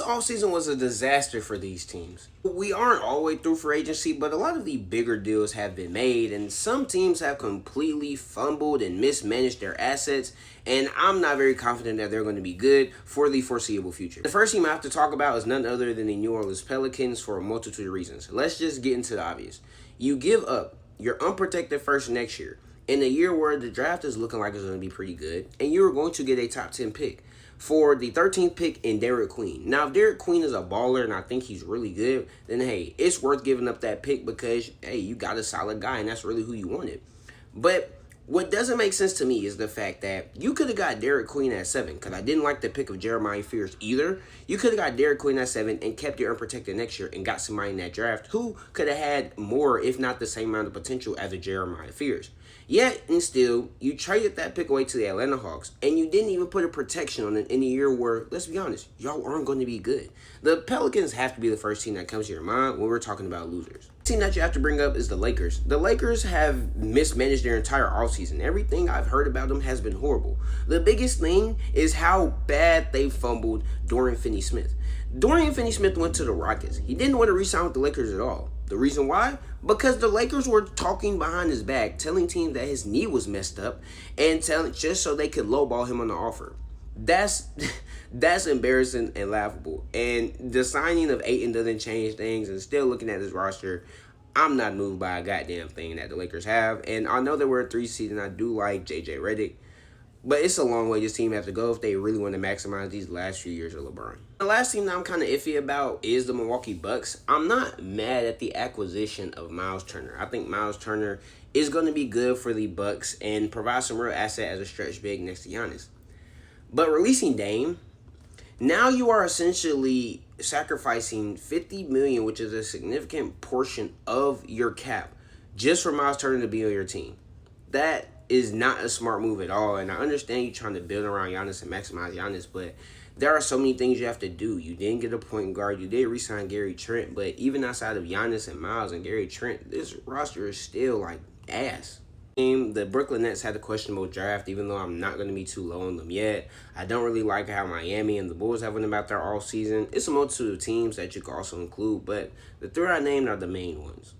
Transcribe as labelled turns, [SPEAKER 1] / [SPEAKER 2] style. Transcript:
[SPEAKER 1] offseason was a disaster for these teams. We aren't all the way through free agency, but a lot of the bigger deals have been made, and some teams have completely fumbled and mismanaged their assets, and I'm not very confident that they're going to be good for the foreseeable future. The first team I have to talk about is none other than the New Orleans Pelicans for a multitude of reasons. Let's just get into the obvious. You give up your unprotected first next year, in a year where the draft is looking like it's going to be pretty good, and you're going to get a top 10 pick for the 13th pick in Derek Queen. Now, if Derek Queen is a baller and I think he's really good, then hey, it's worth giving up that pick because, hey, you got a solid guy and that's really who you wanted. But what doesn't make sense to me is the fact that you could have got Derek Queen at 7, because I didn't like the pick of Jeremiah Fears either. You could have got Derek Queen at 7 and kept your unprotected next year and got somebody in that draft who could have had more, if not the same amount of potential as a Jeremiah Fears. Yet, and still, you traded that pick away to the Atlanta Hawks, and you didn't even put a protection on it in a year where, let's be honest, y'all aren't going to be good. The Pelicans have to be the first team that comes to your mind when we're talking about losers. The team that you have to bring up is the Lakers. The Lakers have mismanaged their entire offseason. Everything I've heard about them has been horrible. The biggest thing is how bad they fumbled Dorian Finney-Smith. Dorian Finney-Smith went to the Rockets. He didn't want to re-sign with the Lakers at all. The reason why? Because the Lakers were talking behind his back, telling teams that his knee was messed up, and telling just so they could lowball him on the offer. That's embarrassing and laughable. And the signing of Ayton doesn't change things. And still looking at this roster, I'm not moved by a goddamn thing that the Lakers have. And I know that we're a 3 seed, and I do like JJ Redick. But it's a long way this team has to go if they really want to maximize these last few years of LeBron. The last team that I'm kind of iffy about is the Milwaukee Bucks. I'm not mad at the acquisition of Miles Turner. I think Miles Turner is going to be good for the Bucks and provide some real asset as a stretch big next to Giannis. But releasing Dame, now you are essentially sacrificing $50 million, which is a significant portion of your cap, just for Miles Turner to be on your team. That is not a smart move at all, and I understand you trying to build around Giannis and maximize Giannis, but there are so many things you have to do. You didn't get a point guard. You did re-sign Gary Trent, but even outside of Giannis and Miles and Gary Trent, this roster is still like ass. The Brooklyn Nets had a questionable draft, even though I'm not going to be too low on them yet. I don't really like how Miami and the Bulls have went about their offseason. It's a multitude of teams that you can also include, but the 3 I named are the main ones.